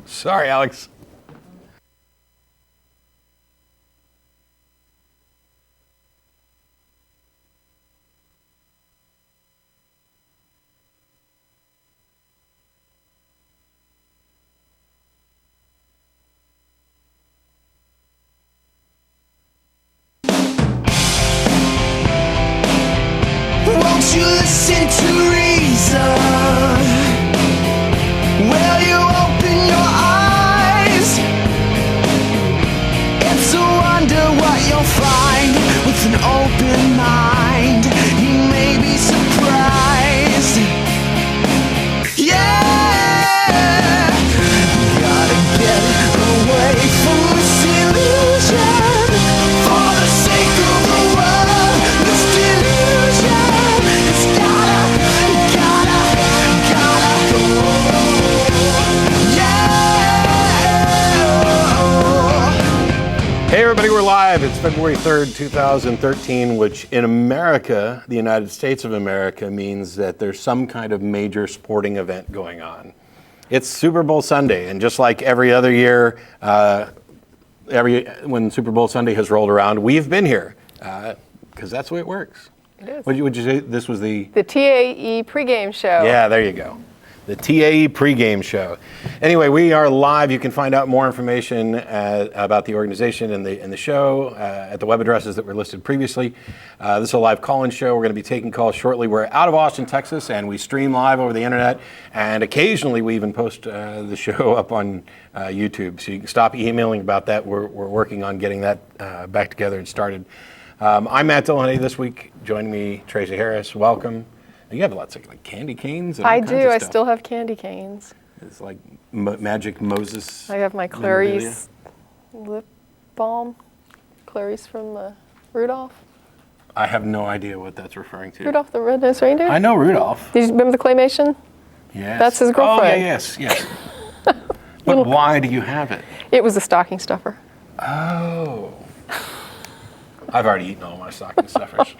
Sorry, Alex. Won't you listen to reason? Will you open your eyes? It's a wonder what you'll find with an open mind. You may be surprised. Yeah, gotta get away from this illusion for the sake of the world. This delusion, it's gotta go. Yeah. Hey everybody, we're live. It's February 3rd, 2013, which in America, the United States of America, means that there's some kind of major sporting event going on. It's Super Bowl Sunday, and just like every other year, when Super Bowl Sunday has rolled around, we've been here, because that's the way it works. It is. Would you say this was the TAE pregame show. Yeah, there you go. The TAE pregame show. Anyway, we are live. You can find out more information about the organization and the show at the web addresses that were listed previously. This is a live call-in show. We're going to be taking calls shortly. We're out of Austin, Texas, and we stream live over the internet. And occasionally we even post the show up on YouTube. So you can stop emailing about that. We're working on getting that back together and started. I'm Matt Dillahunty this week. Joining me, Tracy Harris. Welcome. You have lots of like candy canes. And all I kinds do. of I stuff. still have candy canes. It's like magic Moses. I have my Clarice lip balm. Clarice from Rudolph. I have no idea what that's referring to. Rudolph the Red-Nosed Reindeer? I know Rudolph. Did you remember the claymation? Yes. That's his girlfriend. Oh, yeah, yes. But why do you have it? It was a stocking stuffer. Oh. I've already eaten all my stocking stuffers.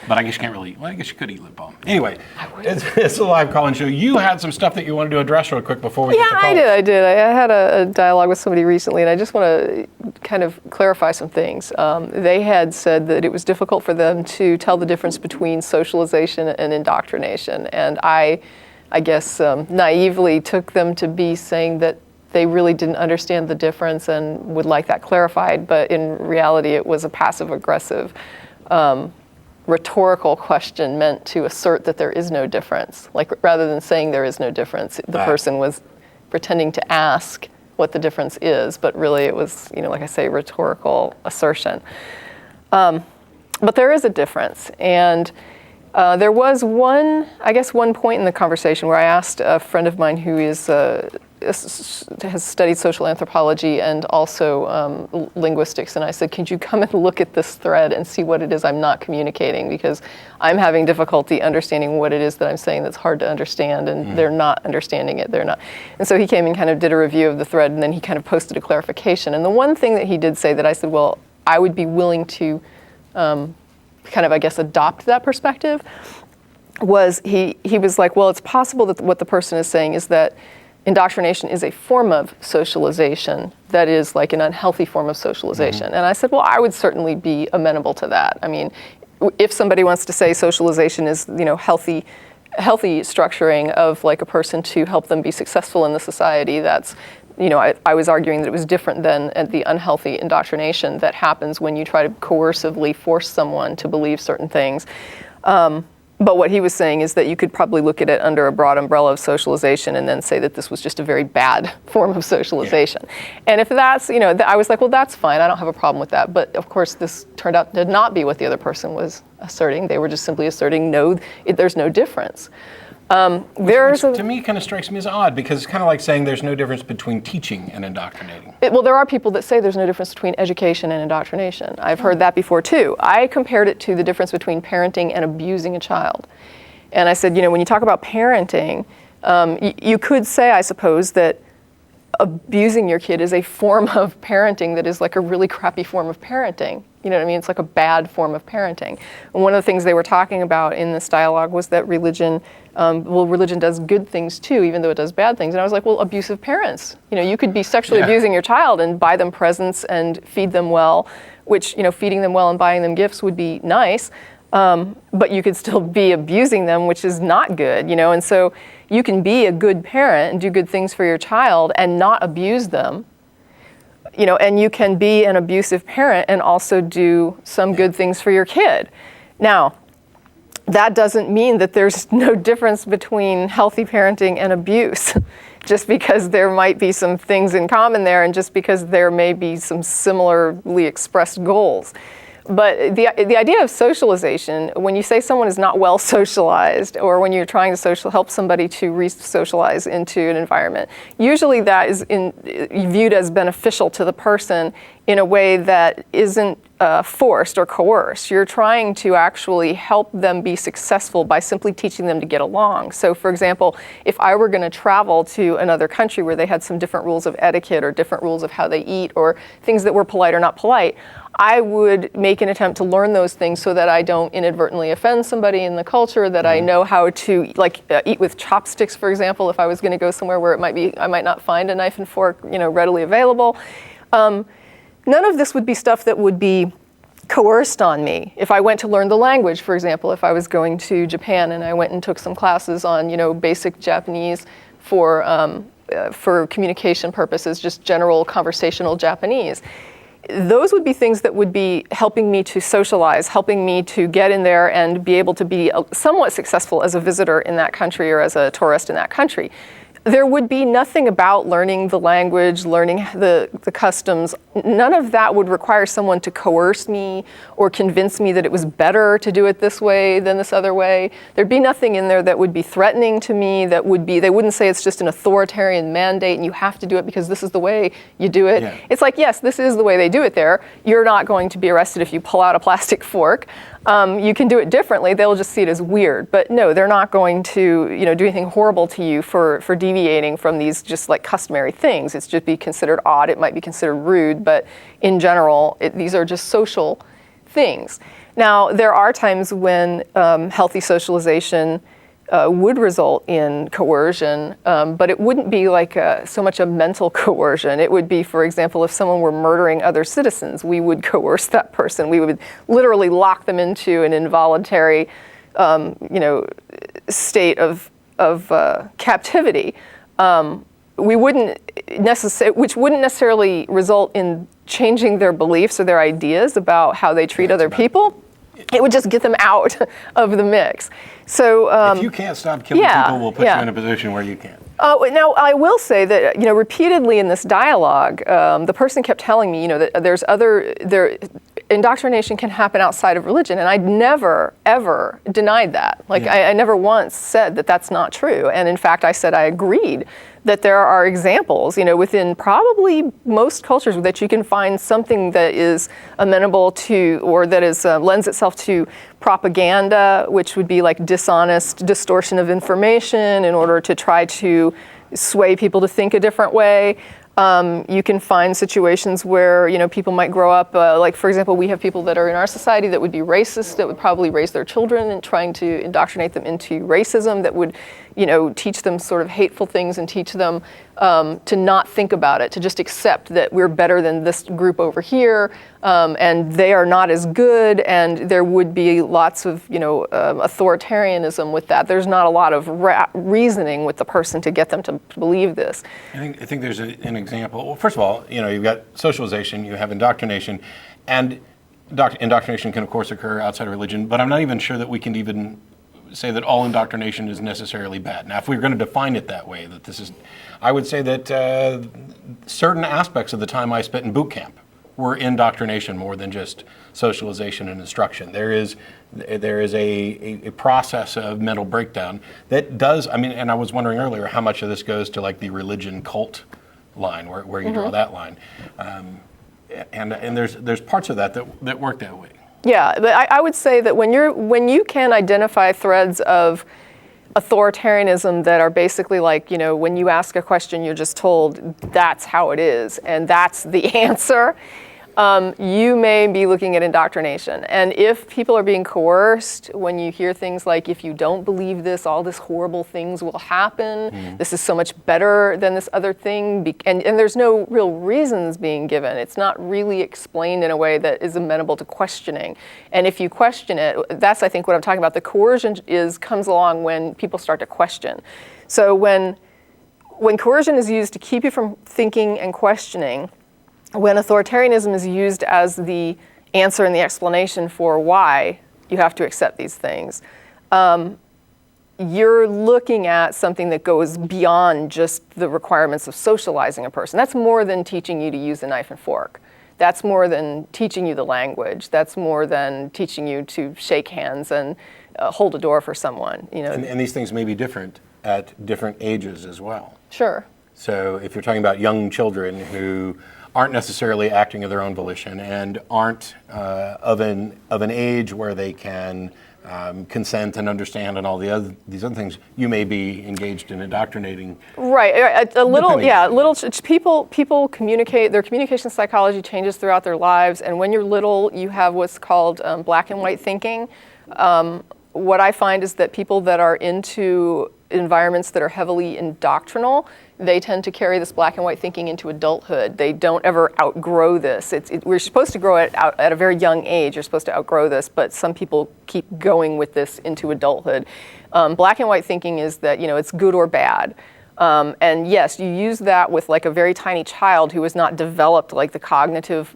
But I guess you can't really, well, I guess you could eat lip balm. Anyway, it's a live call-in show. You had some stuff that you wanted to address real quick before we get to call. I did. I had a dialogue with somebody recently, and I just want to kind of clarify some things. They had said that it was difficult for them to tell the difference between socialization and indoctrination. And I guess naively took them to be saying that they really didn't understand the difference and would like that clarified. But in reality, it was a passive-aggressive rhetorical question meant to assert that there is no difference. Like, rather than saying there is no difference, the person was pretending to ask what the difference is, but really it was, like I say, rhetorical assertion. But there is a difference, and there was one point in the conversation where I asked a friend of mine who has studied social anthropology and also linguistics, and I said, could you come and look at this thread and see what it is I'm not communicating, because I'm having difficulty understanding what it is that I'm saying that's hard to understand, and they're not understanding it, they're not. And so he came and kind of did a review of the thread, and then he kind of posted a clarification. And the one thing that he did say that I said, well, I would be willing to kind of, I guess, adopt that perspective, was he was like, well, it's possible that what the person is saying is that indoctrination is a form of socialization that is like an unhealthy form of socialization. And I said, well, I would certainly be amenable to that. I mean, if somebody wants to say socialization is, healthy structuring of like a person to help them be successful in the society, that's, I was arguing that it was different than the unhealthy indoctrination that happens when you try to coercively force someone to believe certain things. But what he was saying is that you could probably look at it under a broad umbrella of socialization and then say that this was just a very bad form of socialization. Yeah. And if that's, I was like, well, that's fine. I don't have a problem with that. But of course, this turned out to not be what the other person was asserting. They were just simply asserting, no, there's no difference. Which to me kind of strikes me as odd, because it's kind of like saying there's no difference between teaching and indoctrinating. Well, there are people that say there's no difference between education and indoctrination. I've heard that before too. I compared it to the difference between parenting and abusing a child. And I said, when you talk about parenting, you could say, I suppose, that abusing your kid is a form of parenting that is like a really crappy form of parenting. You know what I mean? It's like a bad form of parenting. And one of the things they were talking about in this dialogue was that religion does good things too, even though it does bad things. And I was like, well, abusive parents. You know, you could be sexually abusing your child and buy them presents and feed them well, which, you know, feeding them well and buying them gifts would be nice. But you could still be abusing them, which is not good, you know. And so you can be a good parent and do good things for your child and not abuse them. You know, and you can be an abusive parent and also do some good things for your kid. Now, that doesn't mean that there's no difference between healthy parenting and abuse, just because there might be some things in common there and just because there may be some similarly expressed goals. But the idea of socialization, when you say someone is not well socialized, or when you're trying to help somebody to re-socialize into an environment, usually that is viewed as beneficial to the person in a way that isn't forced or coerced. You're trying to actually help them be successful by simply teaching them to get along. So, for example, if I were going to travel to another country where they had some different rules of etiquette or different rules of how they eat or things that were polite or not polite, I would make an attempt to learn those things so that I don't inadvertently offend somebody in the culture, that I know how to eat with chopsticks, for example, if I was going to go somewhere where I might not find a knife and fork, you know, readily available. None of this would be stuff that would be coerced on me. If I went to learn the language, for example, if I was going to Japan and I went and took some classes on, you know, basic Japanese for communication purposes, just general conversational Japanese. Those would be things that would be helping me to socialize, helping me to get in there and be able to be somewhat successful as a visitor in that country or as a tourist in that country. There would be nothing about learning the language, learning the customs. None of that would require someone to coerce me or convince me that it was better to do it this way than this other way. There'd be nothing in there that would be threatening to me, they wouldn't say it's just an authoritarian mandate and you have to do it because this is the way you do it. Yeah. It's like, yes, this is the way they do it there. You're not going to be arrested if you pull out a plastic fork. You can do it differently. They'll just see it as weird. But no, they're not going to, you know, do anything horrible to you for deviating from these just like customary things. It's just be considered odd. It might be considered rude. But in general, these are just social things. Now, there are times when healthy socialization would result in coercion, but it wouldn't be like so much a mental coercion. It would be, for example, if someone were murdering other citizens, we would coerce that person. We would literally lock them into an involuntary, state of captivity. Which wouldn't necessarily result in changing their beliefs or their ideas about how they treat other people. It would just get them out of the mix. So if you can't stop killing people, we'll put you in a position where you can. Now, I will say that, you know, repeatedly in this dialogue, the person kept telling me, you know, that indoctrination can happen outside of religion, and I'd never, ever denied that. I never once said that that's not true. And in fact, I said I agreed that there are examples, you know, within probably most cultures that you can find something that is amenable to, or that is lends itself to propaganda, which would be like dishonest distortion of information in order to try to sway people to think a different way. You can find situations where, you know, people might grow up, like, for example, we have people that are in our society that would be racist, that would probably raise their children and trying to indoctrinate them into racism, that would, you know, teach them sort of hateful things and teach them to not think about it, to just accept that we're better than this group over here, and they are not as good, and there would be lots of, you know, authoritarianism with that. There's not a lot of reasoning with the person to get them to believe this. I think there's an example. Well, first of all, you know, you've got socialization, you have indoctrination, and indoctrination can, of course, occur outside of religion, but I'm not even sure that we can even say that all indoctrination is necessarily bad. Now, if we were going to define it that way, I would say that certain aspects of the time I spent in boot camp were indoctrination more than just socialization and instruction. There is a process of mental breakdown that does, I mean, and I was wondering earlier how much of this goes to like the religion cult line, where you draw that line. And there's parts of that work that way. Yeah, but I would say that when you can identify threads of authoritarianism that are basically like, when you ask a question, you're just told that's how it is, and that's the answer. You may be looking at indoctrination. And if people are being coerced, when you hear things like, if you don't believe this, all these horrible things will happen, this is so much better than this other thing, and there's no real reasons being given. It's not really explained in a way that is amenable to questioning. And if you question it, that's, I think, what I'm talking about. The coercion comes along when people start to question. So when coercion is used to keep you from thinking and questioning, when authoritarianism is used as the answer and the explanation for why you have to accept these things, you're looking at something that goes beyond just the requirements of socializing a person. That's more than teaching you to use a knife and fork. That's more than teaching you the language. That's more than teaching you to shake hands and hold a door for someone. And these things may be different at different ages as well. Sure. So if you're talking about young children who aren't necessarily acting of their own volition and aren't of an age where they can consent and understand and all these other things, you may be engaged in indoctrinating. Right, a little. People communicate. Their communication psychology changes throughout their lives, and when you're little, you have what's called black and white thinking. What I find is that people that are into environments that are heavily indoctrinal, they tend to carry this black and white thinking into adulthood. They don't ever outgrow this. We're supposed to grow it out at a very young age. You're supposed to outgrow this, but some people keep going with this into adulthood. Black and white thinking is that, it's good or bad. And yes, you use that with like a very tiny child who has not developed like the cognitive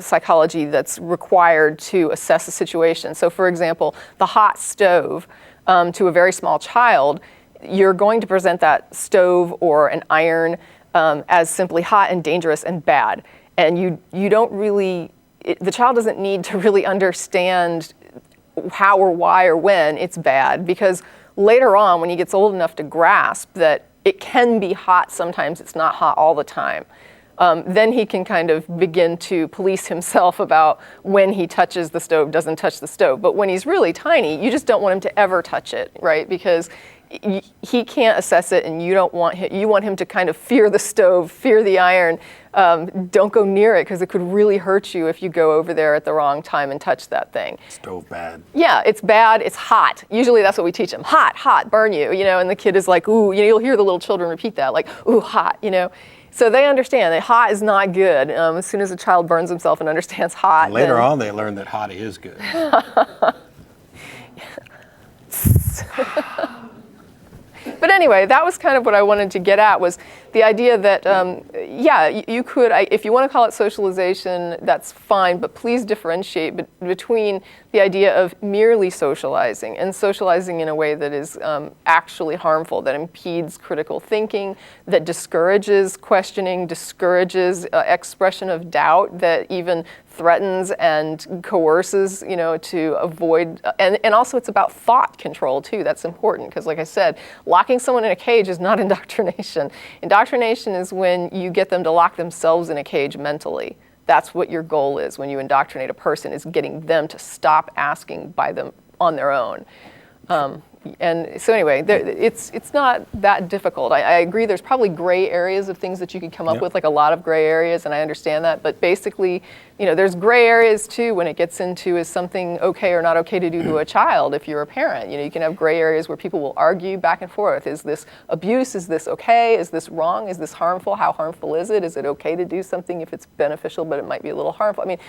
psychology that's required to assess a situation. So for example, the hot stove to a very small child, you're going to present that stove or an iron as simply hot and dangerous and bad. And you don't really, the child doesn't need to really understand how or why or when it's bad, because later on when he gets old enough to grasp that it can be hot sometimes, it's not hot all the time, then he can kind of begin to police himself about when he touches the stove, doesn't touch the stove. But when he's really tiny, you just don't want him to ever touch it, right? Because he can't assess it, and you want him to kind of fear the stove, fear the iron. Don't go near it because it could really hurt you if you go over there at the wrong time and touch that thing. Stove bad. Yeah, it's bad, it's hot. Usually that's what we teach them. Hot, burn you, and the kid is like, ooh, you'll hear the little children repeat that, like, ooh, hot, So they understand that hot is not good. As soon as a child burns himself and understands hot. And later on, they learn that hot is good. But anyway, that was kind of what I wanted to get at, was the idea that, you could, if you want to call it socialization, that's fine, but please differentiate between the idea of merely socializing and socializing in a way that is actually harmful, that impedes critical thinking, that discourages questioning, discourages expression of doubt, that even threatens and coerces, to avoid, and also it's about thought control too. That's important because, like I said, locking someone in a cage is not indoctrination. Indoctrination is when you get them to lock themselves in a cage mentally. That's what your goal is when you indoctrinate a person, is getting them to stop asking by them on their own. And so anyway, it's not that difficult. I agree there's probably gray areas of things that you could come up with, like a lot of gray areas, and I understand that. But basically, there's gray areas too when it gets into, is something okay or not okay to do to a child if you're a parent. You can have gray areas where people will argue back and forth. Is this abuse? Is this okay? Is this wrong? Is this harmful? How harmful is it? Is it okay to do something if it's beneficial but it might be a little harmful? I mean,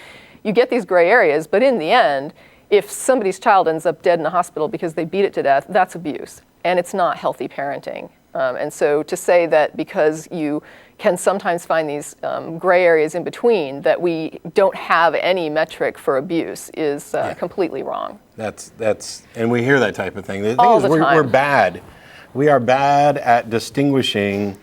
you get these gray areas, but in the end, if somebody's child ends up dead in a hospital because they beat it to death, that's abuse, and it's not healthy parenting. And so to say that because you can sometimes find these gray areas in between, that we don't have any metric for abuse is completely wrong. That's and we hear that type of thing. The thing All is, the we're time. bad. We are bad at distinguishing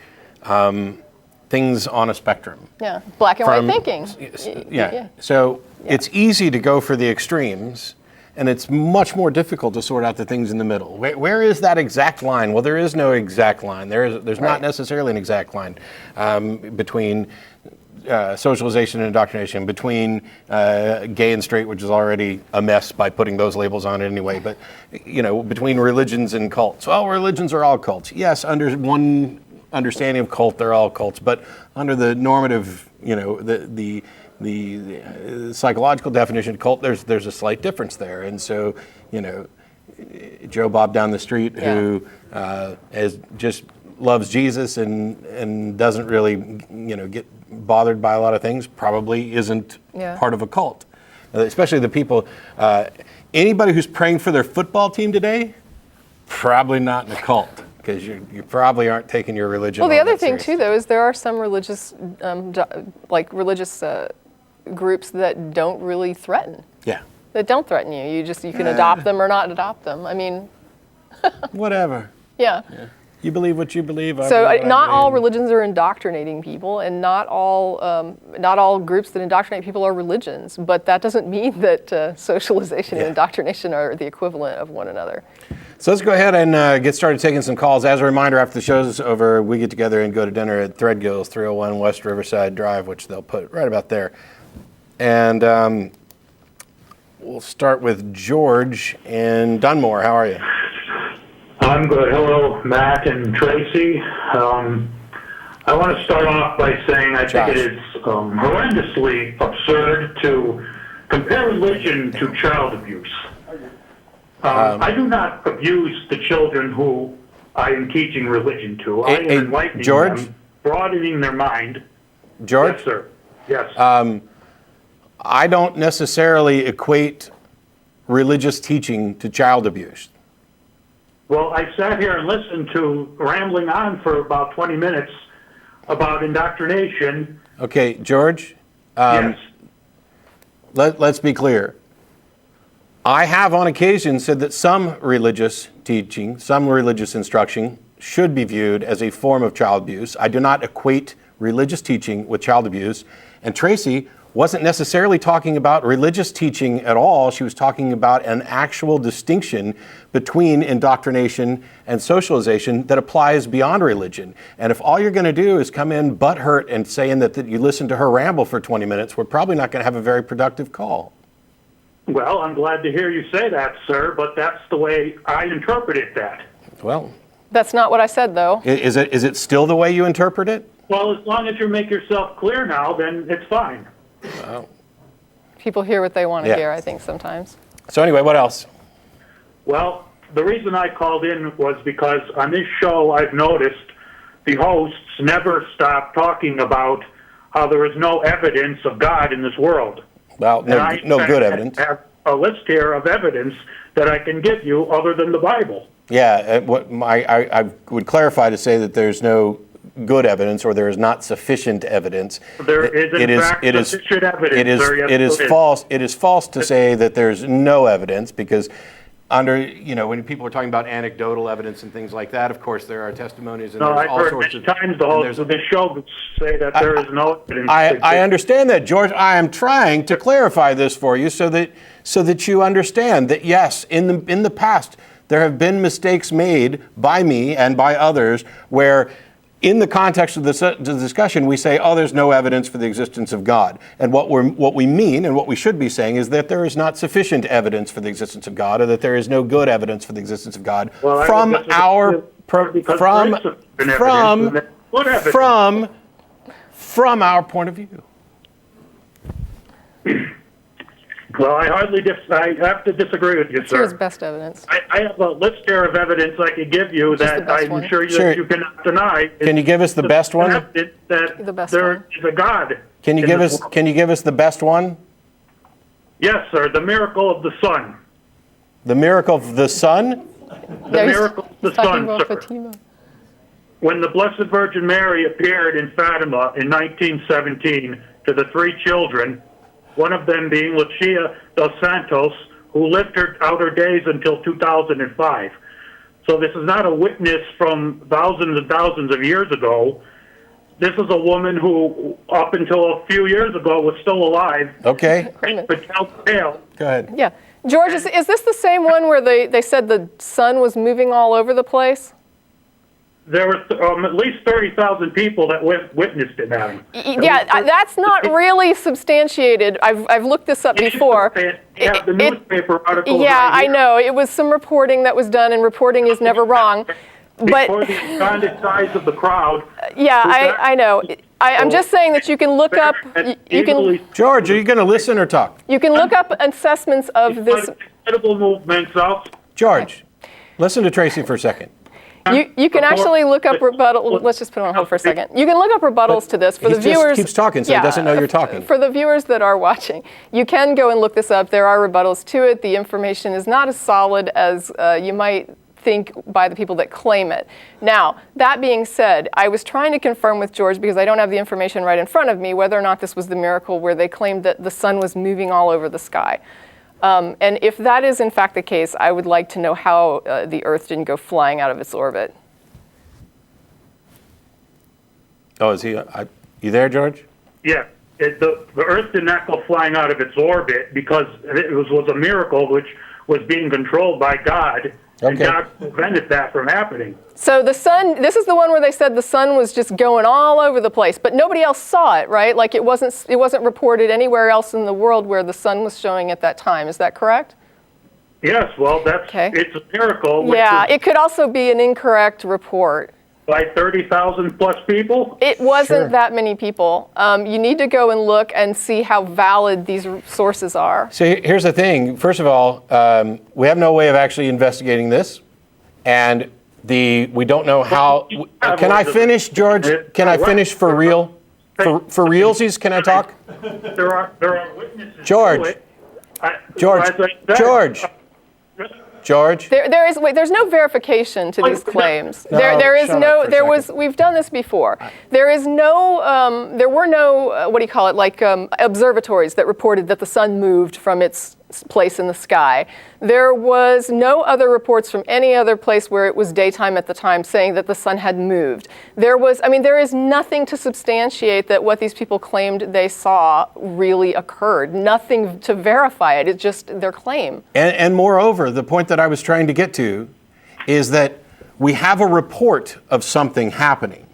things on a spectrum. Yeah, black and white thinking. Yeah. So it's easy to go for the extremes, and it's much more difficult to sort out the things in the middle. Where is that exact line? Well, there is no exact line. There's not necessarily an exact line between socialization and indoctrination, between gay and straight, which is already a mess by putting those labels on it anyway, but between religions and cults. Well, religions are all cults. Yes, under one understanding of cult, they're all cults, but under the normative, the psychological definition of cult, there's a slight difference there. And so, Joe Bob down the street who just loves Jesus and doesn't really, get bothered by a lot of things, probably isn't part of a cult. Especially the people, anybody who's praying for their football team today, probably not in a cult, because you probably aren't taking your religion. Well, the other thing too, though, is there are some religious, religious groups that don't really threaten. Yeah. That don't threaten you. You can adopt them or not adopt them. I mean. Whatever. Yeah. You believe what you believe. So not all religions are indoctrinating people, and not all groups that indoctrinate people are religions. But that doesn't mean that socialization and indoctrination are the equivalent of one another. So let's go ahead and get started taking some calls. As a reminder, after the show's over, we get together and go to dinner at Threadgill's, 301 West Riverside Drive, which they'll put right about there. And we'll start with George in Dunmore. How are you? I'm good. Hello, Matt and Tracy. I want to start off by saying I think it is horrendously absurd to compare religion to child abuse. I do not abuse the children who I am teaching religion to. I am enlightening them, broadening their mind. George? Yes, sir. Yes. I don't necessarily equate religious teaching to child abuse. Well, I sat here and listened to rambling on for about 20 minutes about indoctrination. Okay, George, Yes. let's be clear. I have on occasion said that some religious teaching, some religious instruction should be viewed as a form of child abuse. I do not equate religious teaching with child abuse. And Tracy wasn't necessarily talking about religious teaching at all. She was talking about an actual distinction between indoctrination and socialization that applies beyond religion. And if all you're going to do is come in butthurt and saying that you listen to her ramble for 20 minutes, we're probably not going to have a very productive call. Well, I'm glad to hear you say that, sir, but that's the way I interpreted that. Well, That's not what I said, though. is it still the way you interpret it? Well, as long as you make yourself clear now, then it's fine. People hear what they want to hear, I think, sometimes. So anyway, what else? Well, the reason I called in was because on this show I've noticed the hosts never stop talking about how there is no evidence of God in this world. Well, no good evidence. I have a list here of evidence that I can give you other than the Bible. Yeah, I would clarify to say that there's no good evidence, or there is not sufficient evidence. There is, in fact, sufficient evidence. It is false. It is false to say that there's no evidence, because when people are talking about anecdotal evidence and things like that, of course there are testimonies and there's I've all heard sorts many of times the hosts of this show say that there is no evidence. I understand that, George. I am trying to clarify this for you so that you understand that yes, in the past there have been mistakes made by me and by others where, in the context of the discussion, we say, "Oh, there's no evidence for the existence of God," and what we mean and what we should be saying is that there is not sufficient evidence for the existence of God, or that there is no good evidence for the existence of God from our point of view. Well, I have to disagree with you, sir. Here's best evidence. I have a list here of evidence I could give you that I'm sure that you cannot deny. Can you give us the best one? That there is a God. Can you give us the best one? Yes, sir. The miracle of the sun. The miracle of the sun? The miracle of the sun, sir. When the Blessed Virgin Mary appeared in Fatima in 1917 to the three children, one of them being Lucia dos Santos, who lived out her days until 2005. So this is not a witness from thousands and thousands of years ago. This is a woman who, up until a few years ago, was still alive. Okay. But tell the tale. Go ahead. Yeah. George, is this the same one where they said the sun was moving all over the place? there were at least 30,000 people that witnessed it, Adam. Yeah, that's not really substantiated. I've looked this up before. You have the newspaper article. Yeah, right I here. know. It was some reporting that was done, and reporting is never wrong. But Before the expanded size of the crowd. yeah, I know. I'm just saying that you can look up. You can George, are you going to listen or talk? look up assessments of this. Incredible movements out. George, listen to Tracy for a second. You can actually look up rebuttal. Let's just put it on hold for a second. You can look up rebuttals to this for the He viewers. just keeps talking, so he doesn't know you're talking. For the viewers that are watching, you can go and look this up. There are rebuttals to it. The information is not as solid as you might think by the people that claim it. Now, that being said, I was trying to confirm with George, because I don't have the information right in front of me, whether or not this was the miracle where they claimed that the sun was moving all over the sky. And if that is in fact the case, I would like to know how the Earth didn't go flying out of its orbit. Oh, is he? You there, George? Yeah. The Earth did not go flying out of its orbit because it was a miracle which was being controlled by God. And Okay. God prevented that from happening. So the sun, this is the one where they said the sun was just going all over the place, but nobody else saw it, right? Like it wasn't reported anywhere else in the world where the sun was showing at that time. Is that correct? Yes, well, Okay. it's a miracle. Which Yeah, was it could also be an incorrect report. by 30,000 plus people. It wasn't Sure. that many people. You need to go and look and see how valid these sources are. So here's the thing. First of all, we have no way of actually investigating this, and we don't know how. Can I finish, George? Can I finish for real? For realsies, can I talk? There are witnesses. George. to it. George. As I said, George. George. There's no verification to these claims. No, there is shut no, up for a there was, second. we've done this before. There is no, there were no, what do you call it, like observatories that reported that the sun moved from its place in the sky. There was no other reports from any other place where it was daytime at the time saying that the sun had moved. There is nothing to substantiate that what these people claimed they saw really occurred. Nothing to verify it. It's just their claim. And moreover, the point that I was trying to get to is that we have a report of something happening.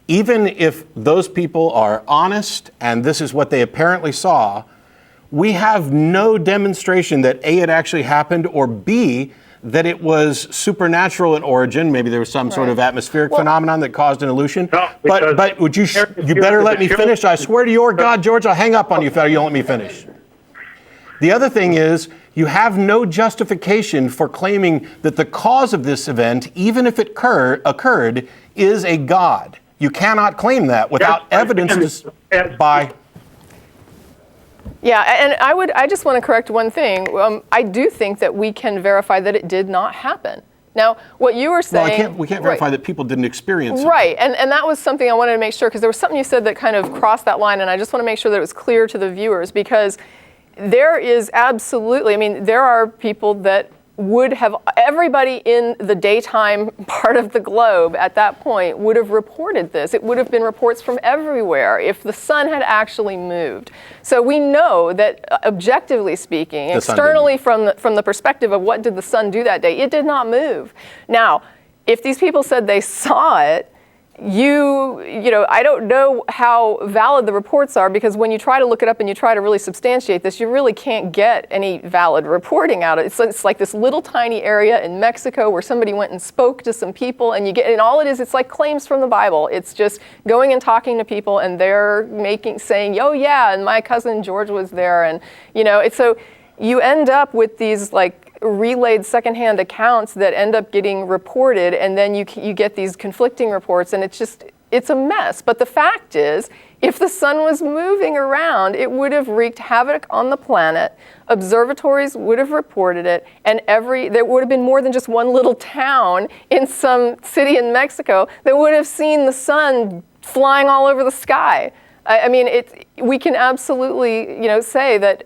Even if those people are honest and this is what they apparently saw, we have no demonstration that A, it actually happened, or B, that it was supernatural in origin. Maybe there was some sort of atmospheric phenomenon that caused an illusion. No, but would you better let me finish. I swear to your God, George, I'll hang up on you if you don't let me finish. The other thing is, you have no justification for claiming that the cause of this event, even if it occurred, is a God. You cannot claim that without evidence by... Yeah, and I just want to correct one thing. I do think that we can verify that it did not happen. Now, what you were saying... Well, we can't verify that people didn't experience it. Right, and that was something I wanted to make sure, because there was something you said that kind of crossed that line, and I just want to make sure that it was clear to the viewers, because there is absolutely, there are people that would have, everybody in the daytime part of the globe at that point would have reported this. It would have been reports from everywhere if the sun had actually moved. So we know that objectively speaking, externally from the perspective of what did the sun do that day, it did not move. Now, if these people said they saw it, I don't know how valid the reports are, because when you try to look it up and you try to really substantiate this, you really can't get any valid reporting out of it. It's like this little tiny area in Mexico where somebody went and spoke to some people, and all it is, it's like claims from the Bible. It's just going and talking to people, and they're saying, oh yeah, and my cousin George was there, and so you end up with these relayed secondhand accounts that end up getting reported, and then you get these conflicting reports, and it's a mess. But the fact is, if the sun was moving around, it would have wreaked havoc on the planet. Observatories would have reported it, and there would have been more than just one little town in some city in Mexico that would have seen the sun flying all over the sky. We can absolutely, say that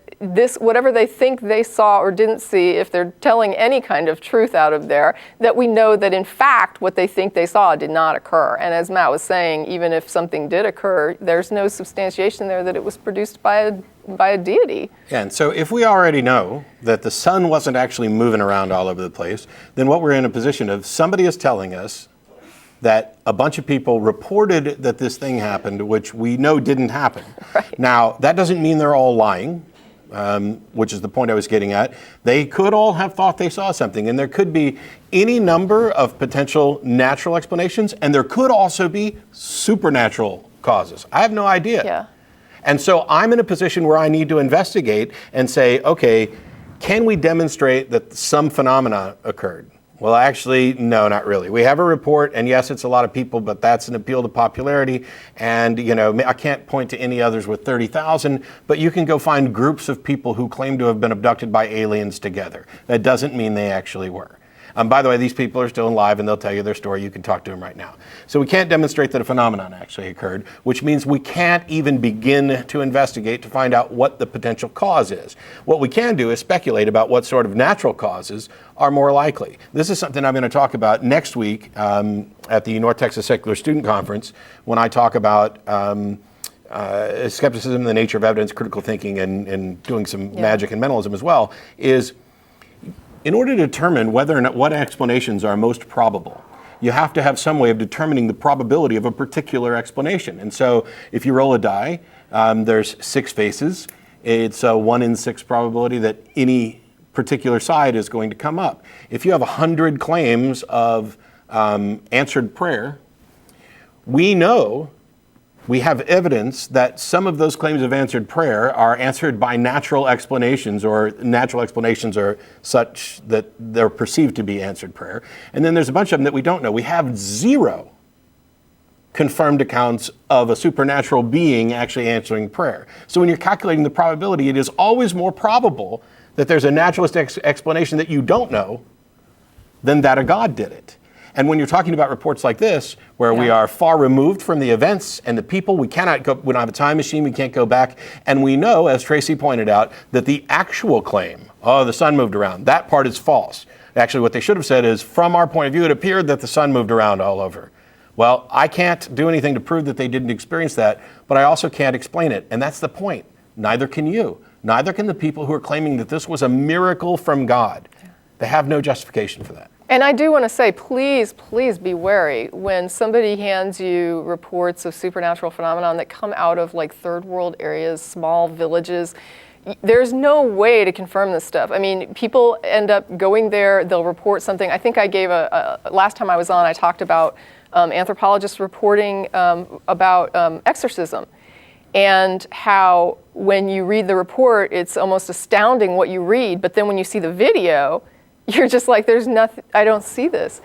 whatever they think they saw or didn't see, if they're telling any kind of truth out of there, that we know that in fact what they think they saw did not occur. And as Matt was saying, even if something did occur, there's no substantiation there that it was produced by a deity. Yeah, and so if we already know that the sun wasn't actually moving around all over the place, then what we're in a position of, somebody is telling us that a bunch of people reported that this thing happened, which we know didn't happen. Right. Now, that doesn't mean they're all lying, which is the point I was getting at. They could all have thought they saw something, and there could be any number of potential natural explanations, and there could also be supernatural causes. I have no idea. Yeah. And so I'm in a position where I need to investigate and say, okay, can we demonstrate that some phenomena occurred? Well, actually, no, not really. We have a report, and yes, it's a lot of people, but that's an appeal to popularity. And, you know, I can't point to any others with 30,000, but you can go find groups of people who claim to have been abducted by aliens together. That doesn't mean they actually were. By the way, these people are still alive, and they'll tell you their story. You can talk to them right now. So we can't demonstrate that a phenomenon actually occurred, which means we can't even begin to investigate to find out what the potential cause is. What we can do is speculate about what sort of natural causes are more likely. This is something I'm going to talk about next week at the North Texas Secular Student Conference when I talk about skepticism, the nature of evidence, critical thinking, and doing some magic and mentalism as well, is in order to determine whether or not what explanations are most probable, you have to have some way of determining the probability of a particular explanation. And so if you roll a die, there's 6 faces. It's a 1 in 6 probability that any particular side is going to come up. If you have 100 claims of answered prayer, we know, we have evidence that some of those claims of answered prayer are answered by natural explanations, or natural explanations are such that they're perceived to be answered prayer. And then there's a bunch of them that we don't know. We have 0 confirmed accounts of a supernatural being actually answering prayer. So when you're calculating the probability, it is always more probable that there's a naturalistic explanation that you don't know than that a God did it. And when you're talking about reports like this, where we are far removed from the events and the people, we cannot go, we don't have a time machine, we can't go back. And we know, as Tracy pointed out, that the actual claim, oh, the sun moved around, that part is false. Actually, what they should have said is, from our point of view, it appeared that the sun moved around all over. Well, I can't do anything to prove that they didn't experience that, but I also can't explain it. And that's the point. Neither can you. Neither can the people who are claiming that this was a miracle from God. They have no justification for that. And I do want to say, please, please be wary when somebody hands you reports of supernatural phenomenon that come out of like third world areas, small villages. There's no way to confirm this stuff. I mean, people end up going there, they'll report something. I think I gave last time I was on, I talked about anthropologists reporting about exorcism, and how when you read the report, it's almost astounding what you read, but then when you see the video, you're just like, there's nothing, I don't see this.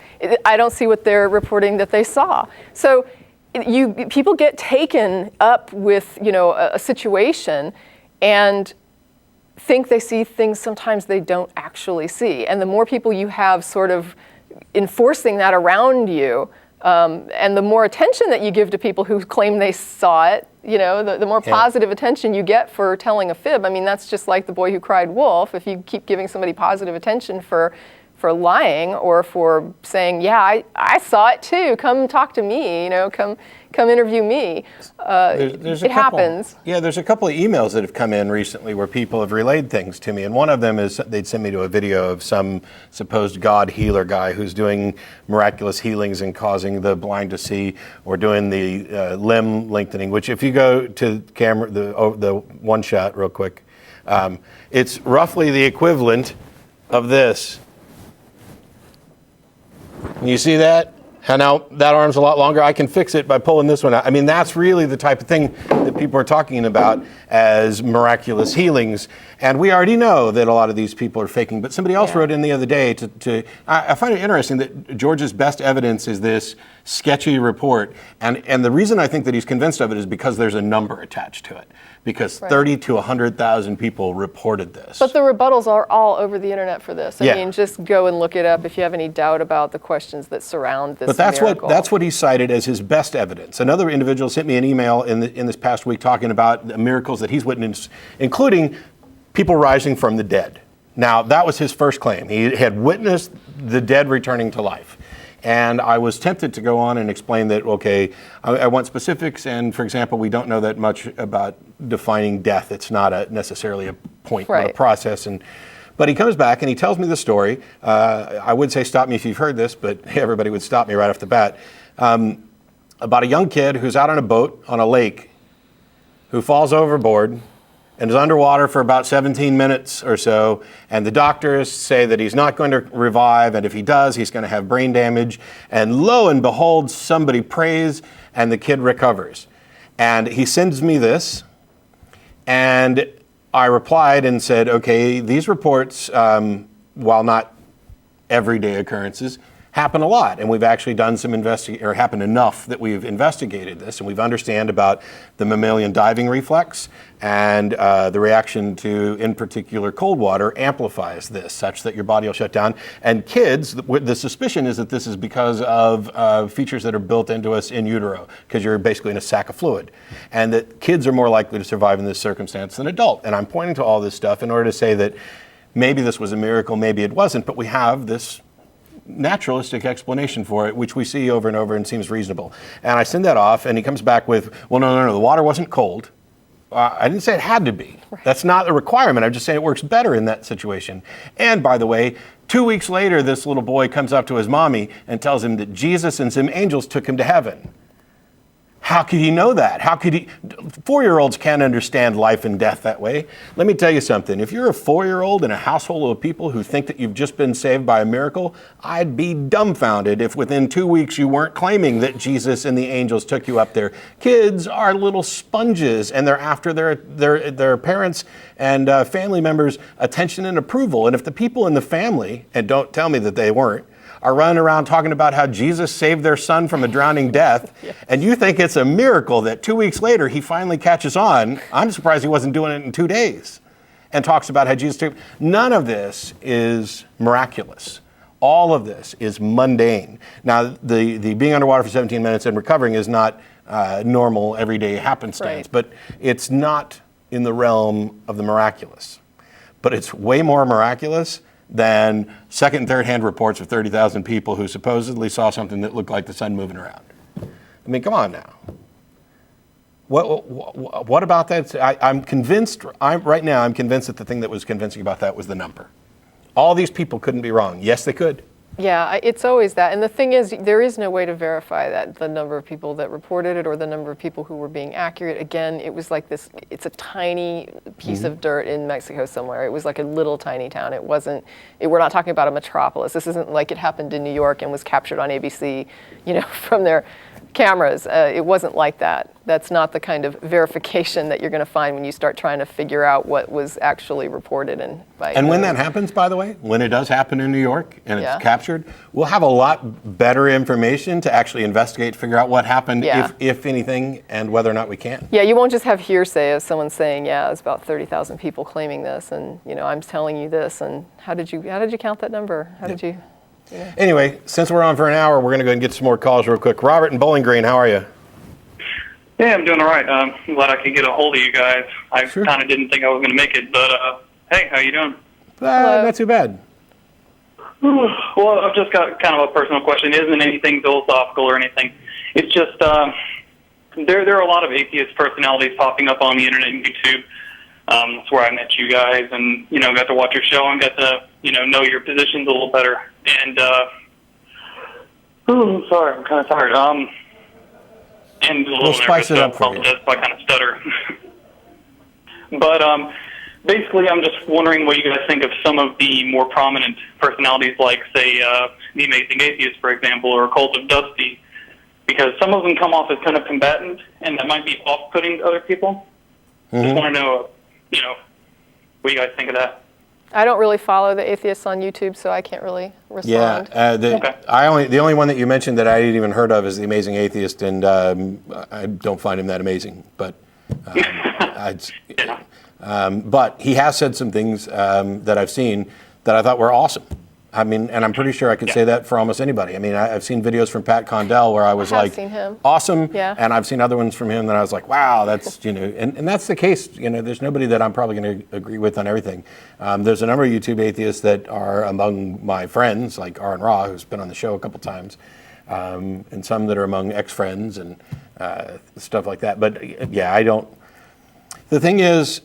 I don't see what they're reporting that they saw. So people get taken up with, you know, a situation and think they see things sometimes they don't actually see. And the more people you have sort of enforcing that around you, and the more attention that you give to people who claim they saw it, you know, the more positive attention you get for telling a fib. I mean, that's just like the boy who cried wolf. If you keep giving somebody positive attention for lying or for saying, yeah, I saw it too, come talk to me, you know, come interview me. It happens. Yeah, there's a couple of emails that have come in recently where people have relayed things to me. And one of them is they'd send me to a video of some supposed God healer guy who's doing miraculous healings and causing the blind to see, or doing the limb lengthening, which if you go to camera, the one shot real quick, it's roughly the equivalent of this. You see that? And now that arm's a lot longer. I can fix it by pulling this one out. I mean, that's really the type of thing that people are talking about as miraculous healings. And we already know that a lot of these people are faking. But somebody else wrote in the other day I find it interesting that George's best evidence is this sketchy report. And the reason I think that he's convinced of it is because there's a number attached to it. Because 30 to 100,000 people reported this. But the rebuttals are all over the internet for this. I mean, just go and look it up if you have any doubt about the questions that surround this miracle. That's what he cited as his best evidence. Another individual sent me an email in this past week talking about the miracles that he's witnessed, including people rising from the dead. Now, that was his first claim. He had witnessed the dead returning to life. And I was tempted to go on and explain that, okay, I want specifics, and for example, we don't know that much about defining death. It's not necessarily a point, but a process. But he comes back and he tells me the story. I would say stop me if you've heard this, but everybody would stop me right off the bat. About a young kid who's out on a boat on a lake who falls overboard and is underwater for about 17 minutes or so, and the doctors say that he's not going to revive, and if he does, he's going to have brain damage. And lo and behold, somebody prays, and the kid recovers. And he sends me this, and I replied and said, okay, these reports, while not everyday occurrences, happen a lot, and we've actually done some or happen enough that we've investigated this, and we've understand about the mammalian diving reflex, and the reaction to, in particular, cold water amplifies this, such that your body will shut down. And kids, the suspicion is that this is because of features that are built into us in utero, because you're basically in a sack of fluid, and that kids are more likely to survive in this circumstance than adult. And I'm pointing to all this stuff in order to say that maybe this was a miracle, maybe it wasn't, but we have this naturalistic explanation for it, which we see over and over and seems reasonable. And I send that off, and he comes back with, well, no, the water wasn't cold. I didn't say it had to be. Right. That's not a requirement. I'm just saying it works better in that situation. And by the way, 2 weeks later, this little boy comes up to his mommy and tells him that Jesus and some angels took him to heaven. How could he know that? How could he? 4-year-olds can't understand life and death that way. Let me tell you something. If you're a 4-year-old in a household of people who think that you've just been saved by a miracle, I'd be dumbfounded if within 2 weeks you weren't claiming that Jesus and the angels took you up there. Kids are little sponges, and they're after their parents and family members' attention and approval. And if the people in the family, and don't tell me that they weren't, are running around talking about how Jesus saved their son from a drowning death, yes, and you think it's a miracle that 2 weeks later he finally catches on, I'm surprised he wasn't doing it in 2 days, and talks about how Jesus saved. None of this is miraculous. All of this is mundane. Now, the being underwater for 17 minutes and recovering is not normal, everyday happenstance, right, but it's not in the realm of the miraculous. But it's way more miraculous than second and third hand reports of 30,000 people who supposedly saw something that looked like the sun moving around. I mean, come on now. What about that? I'm convinced that the thing that was convincing about that was the number. All these people couldn't be wrong. Yes, they could. Yeah, it's always that. And the thing is, there is no way to verify that, the number of people that reported it or the number of people who were being accurate. Again, it was like this, it's a tiny piece of dirt in Mexico somewhere. It was like a little tiny town. We're not talking about a metropolis. This isn't like it happened in New York and was captured on ABC, from their cameras. It wasn't like that. That's not the kind of verification that you're going to find when you start trying to figure out what was actually reported. And when that happens, by the way, when it does happen in New York and it's captured, we'll have a lot better information to actually investigate, figure out what happened, if anything, and whether or not we can. Yeah, you won't just have hearsay of someone saying, it's about 30,000 people claiming this, and I'm telling you this, and how did you count that number? How did you? Yeah. Anyway, since we're on for an hour, we're going to go and get some more calls real quick. Robert in Bowling Green, how are you? Yeah, I'm doing all right. I'm glad I could get a hold of you guys. I kind of didn't think I was going to make it, but hey, how you doing? Not too bad. Well, I've just got kind of a personal question. It isn't anything philosophical or anything. It's just there are a lot of atheist personalities popping up on the internet and YouTube. That's where I met you guys, and got to watch your show and got to know your positions a little better. And sorry, I'm kind of tired. And a little nervous, spice it up for you. That's why I kind of stutter. But basically, I'm just wondering what you guys think of some of the more prominent personalities, like say the Amazing Atheist, for example, or Cult of Dusty, because some of them come off as kind of combatant, and that might be off-putting to other people. Just want to know, what you guys think of that. I don't really follow the atheists on YouTube, so I can't really respond. Yeah, the only one that you mentioned that I hadn't even heard of is the Amazing Atheist, and I don't find him that amazing. But but he has said some things that I've seen that I thought were awesome. I mean, and I'm pretty sure I could say that for almost anybody. I mean, I've seen videos from Pat Condell where I was like, awesome. Yeah. And I've seen other ones from him that I was like, wow, that's, and that's the case. There's nobody that I'm probably going to agree with on everything. There's a number of YouTube atheists that are among my friends, like Aaron Ra, who's been on the show a couple times, and some that are among ex-friends and stuff like that. But yeah, I don't. The thing is,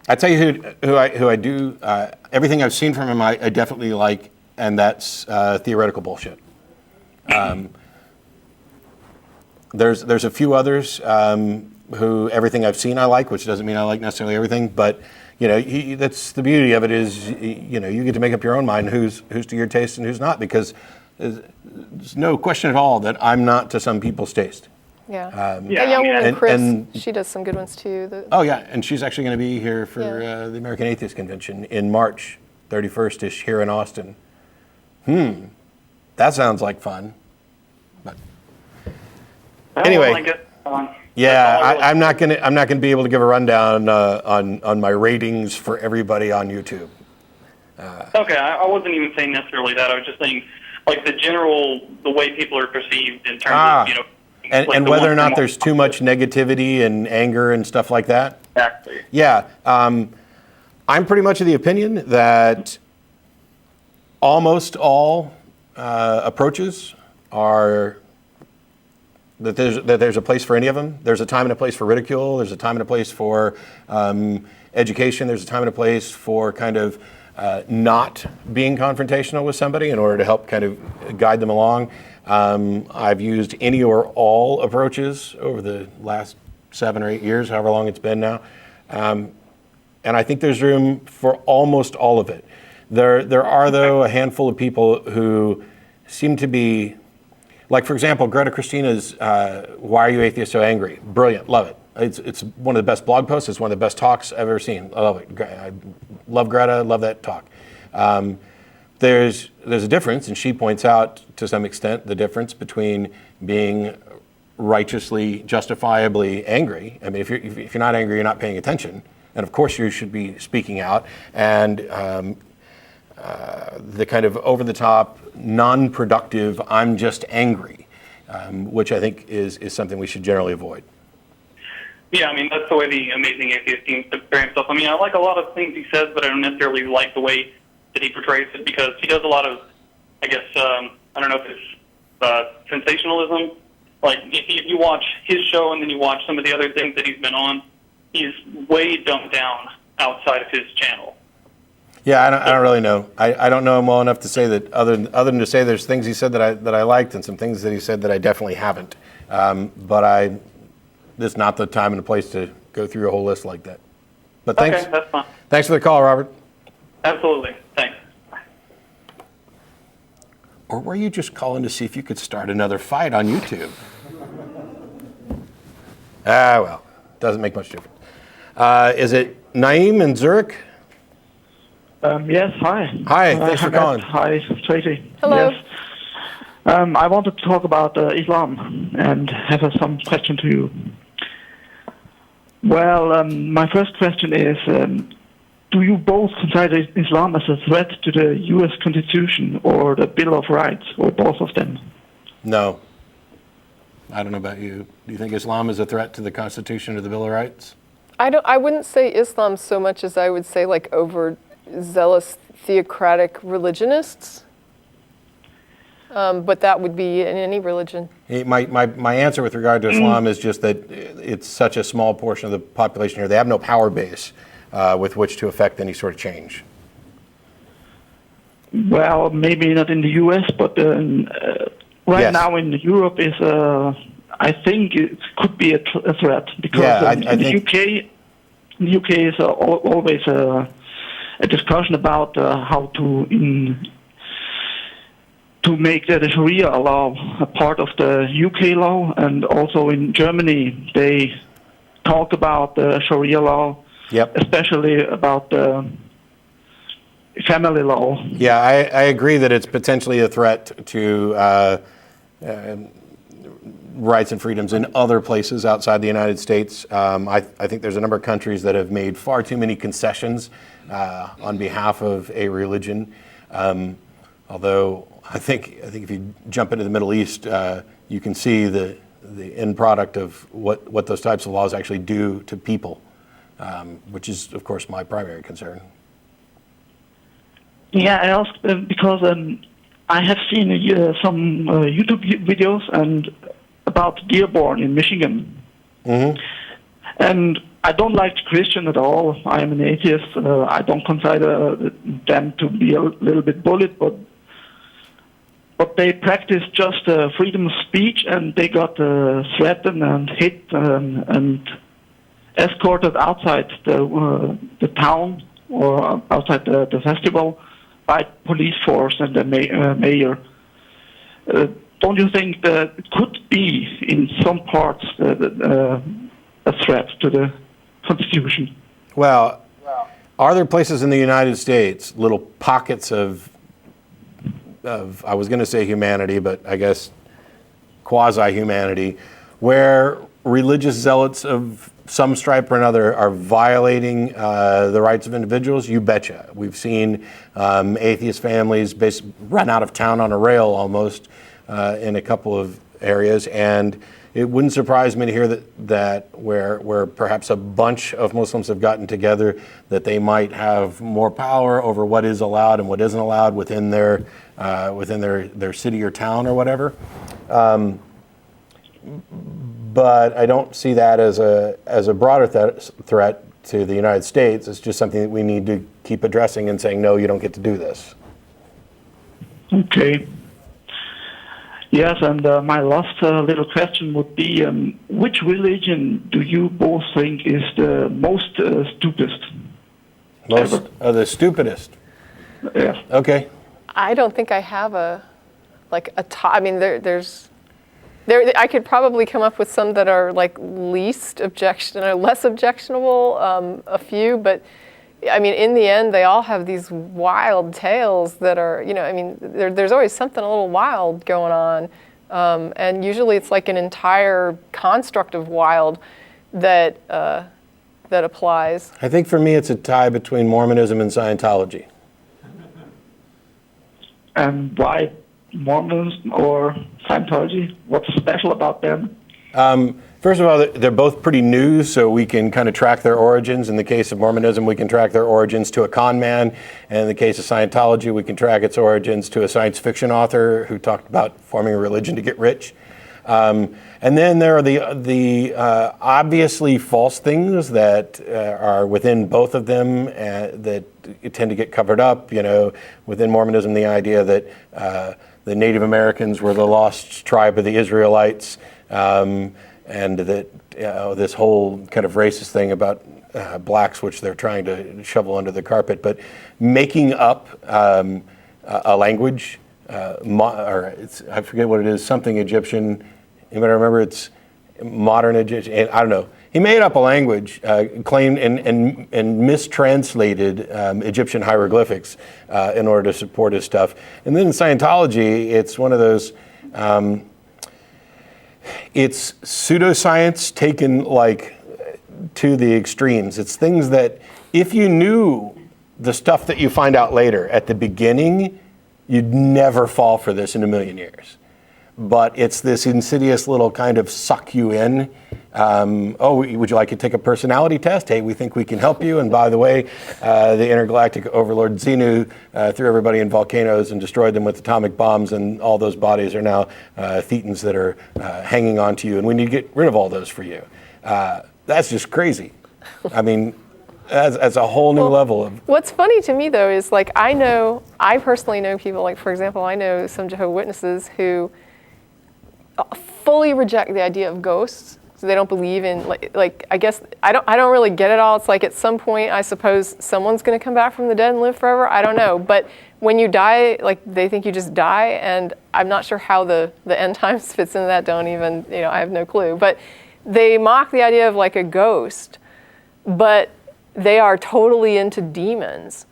I tell you who I do. Everything I've seen from him, I definitely like, and that's theoretical bullshit. There's a few others who everything I've seen I like, which doesn't mean I like necessarily everything, but that's the beauty of it is you get to make up your own mind who's to your taste and who's not, because there's no question at all that I'm not to some people's taste. Yeah. The young woman, Chris, she does some good ones too. Oh yeah, and she's actually going to be here for the American Atheist Convention in March 31st-ish here in Austin. That sounds like fun. But anyway, I'm not gonna be able to give a rundown on my ratings for everybody on YouTube. Okay, I wasn't even saying necessarily that. I was just saying, like, the way people are perceived in terms of, and whether or not there's too much negativity and anger and stuff like that. Exactly. Yeah, I'm pretty much of the opinion that almost all approaches are that there's a place for any of them. There's a time and a place for ridicule. There's a time and a place for education. There's a time and a place for kind of not being confrontational with somebody in order to help kind of guide them along. I've used any or all approaches over the last 7 or 8 years, however long it's been now. And I think there's room for almost all of it. There are, though, a handful of people who seem to be, like, for example, Greta Christina's Why Are You Atheists So Angry? Brilliant, love it. It's one of the best blog posts. It's one of the best talks I've ever seen. I love it. I love Greta, love that talk. There's a difference, and she points out to some extent the difference between being righteously, justifiably angry. I mean, if you're not angry, you're not paying attention, and of course you should be speaking out. And the kind of over-the-top, non-productive, I'm just angry, which I think is something we should generally avoid. Yeah, I mean, that's the way the Amazing Atheist seems to portray himself. I mean, I like a lot of things he says, but I don't necessarily like the way that he portrays it, because he does a lot of, I guess, I don't know if it's sensationalism. Like, if you watch his show and then you watch some of the other things that he's been on, he's way dumbed down outside of his channel. Yeah, I don't really know. I don't know him well enough to say that, other than to say there's things he said that I liked and some things that he said that I definitely haven't. But this is not the time and the place to go through a whole list like that. But thanks. Okay, that's fine. Thanks for the call, Robert. Absolutely. Thanks. Or were you just calling to see if you could start another fight on YouTube? Well, doesn't make much difference. Is it Naeem in Zurich? Yes, hi. Hi, thanks for calling. Hi, Tracy. Hello. Yes. I wanted to talk about Islam and have some question to you. Well, my first question is, do you both consider Islam as a threat to the U.S. Constitution or the Bill of Rights, or both of them? No. I don't know about you. Do you think Islam is a threat to the Constitution or the Bill of Rights? I wouldn't say Islam so much as I would say like overzealous theocratic religionists. But that would be in any religion. My answer with regard to Islam is just that it's such a small portion of the population here. They have no power base with which to affect any sort of change. Well, maybe not in the U.S., but right now in Europe is, I think it could be a threat, because in the UK is always a discussion about how to make the Sharia law a part of the UK law, and also in Germany they talk about the Sharia law, especially about the family law. Yeah, I agree that it's potentially a threat to rights and freedoms in other places outside the United States. I think there's a number of countries that have made far too many concessions on behalf of a religion. Although I think if you jump into the Middle East, you can see the end product of what those types of laws actually do to people, which is, of course, my primary concern. Yeah, I asked because I have seen some YouTube videos and about Dearborn in Michigan, and I don't like Christian at all. I am an atheist. I don't consider them to be a little bit bullied, but they practice just freedom of speech, and they got threatened and hit and escorted outside the town or outside the festival by police force and the mayor. Don't you think that it could be, in some parts, a threat to the Constitution? Well, are there places in the United States, little pockets of I was going to say humanity, but I guess quasi-humanity, where religious zealots of some stripe or another are violating the rights of individuals? You betcha. We've seen atheist families run out of town on a rail almost in a couple of areas, and it wouldn't surprise me to hear that where perhaps a bunch of Muslims have gotten together, that they might have more power over what is allowed and what isn't allowed within their city or town or whatever. But I don't see that as a broader threat to the United States. It's just something that we need to keep addressing and saying, no, you don't get to do this. Okay. Yes, and my last little question would be, which religion do you both think is the most stupidest? The stupidest? Yeah. Okay. I don't think I have a top. I mean, there's I could probably come up with some that are like less objectionable, a few, but I mean, in the end, they all have these wild tales that are, I mean, there's always something a little wild going on, and usually it's like an entire construct of wild that applies. I think for me, it's a tie between Mormonism and Scientology. And why Mormonism or Scientology? What's special about them? First of all, they're both pretty new, so we can kind of track their origins. In the case of Mormonism, we can track their origins to a con man. And in the case of Scientology, we can track its origins to a science fiction author who talked about forming a religion to get rich. And then there are the obviously false things that are within both of them that tend to get covered up. Within Mormonism, the idea that the Native Americans were the lost tribe of the Israelites, and that this whole kind of racist thing about blacks, which they're trying to shovel under the carpet, but making up a language, I forget what it is, something Egyptian. Anybody remember? It's modern Egyptian. I don't know. He made up a language, claimed and mistranslated Egyptian hieroglyphics in order to support his stuff. And then in Scientology, it's one of those. It's pseudoscience taken to the extremes. It's things that if you knew the stuff that you find out later at the beginning, you'd never fall for this in a million years. But it's this insidious little kind of suck you in. Would you like to take a personality test? Hey, we think we can help you. And by the way, the intergalactic overlord Xenu threw everybody in volcanoes and destroyed them with atomic bombs, and all those bodies are now thetans that are hanging on to you, and we need to get rid of all those for you. That's just crazy. I mean, that's a whole new level of... What's funny to me, though, is I personally know people, for example, I know some Jehovah's Witnesses who fully reject the idea of ghosts. So they don't believe in, I guess, I don't really get it all. It's like at some point, I suppose someone's going to come back from the dead and live forever. I don't know. But when you die, they think you just die. And I'm not sure how the end times fits into that. I have no clue. But they mock the idea of a ghost, but they are totally into demons,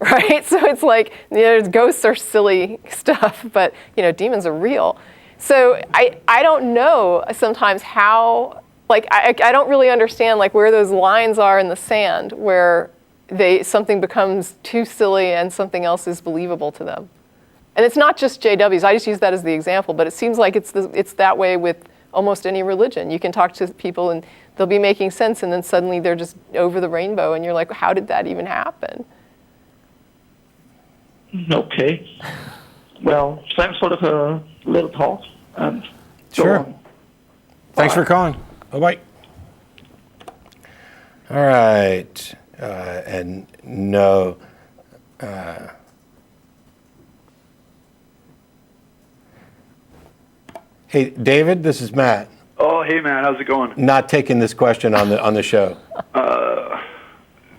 right? So it's ghosts are silly stuff, but, demons are real. So I don't know sometimes how, I don't really understand where those lines are in the sand where something becomes too silly and something else is believable to them. And it's not just JWs. I just use that as the example, but it seems like it's that way with almost any religion. You can talk to people and they'll be making sense, and then suddenly they're just over the rainbow, and you're like, how did that even happen? Okay. Well, thanks for the little talk. Sure. Thanks for calling. Bye-bye. All right. And no. Hey, David, this is Matt. Oh, hey, Matt. How's it going? Not taking this question on the show.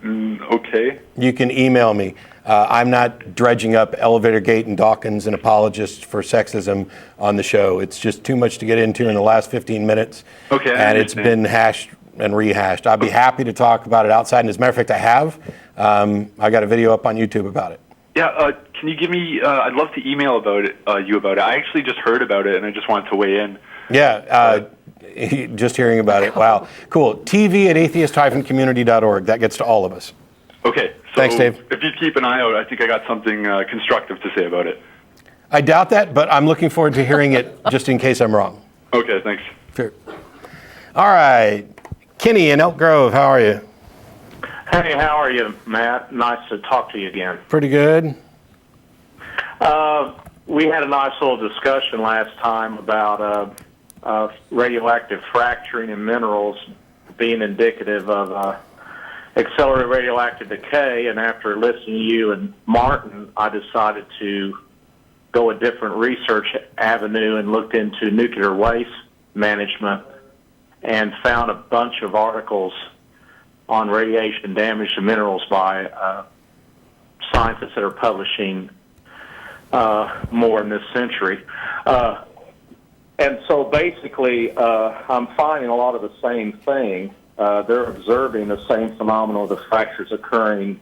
Okay. You can email me. I'm not dredging up Elevator Gate and Dawkins and apologists for sexism on the show. It's just too much to get into in the last 15 minutes. Okay. And it's been hashed and rehashed. I'd be happy to talk about it outside. And as a matter of fact, I have. I got a video up on YouTube about it. Yeah. Can you give me? I'd love to email about it. You about it. I actually just heard about it, and I just wanted to weigh in. Yeah. Just hearing about it. Wow. Cool. TV at atheist-community.org. That gets to all of us. Okay. So thanks, Dave. If you keep an eye out, I think I got something constructive to say about it. I doubt that, but I'm looking forward to hearing it just in case I'm wrong. Okay. Thanks. Sure. All right. Kenny in Elk Grove, how are you? Hey, how are you, Matt? Nice to talk to you again. Pretty good. We had a nice little discussion last time about radioactive fracturing in minerals being indicative of accelerated radioactive decay, and after listening to you and Martin, I decided to go a different research avenue and looked into nuclear waste management and found a bunch of articles on radiation damage to minerals by scientists that are publishing more in this century. And so basically, I'm finding a lot of the same thing. They're observing the same phenomenon of the fractures occurring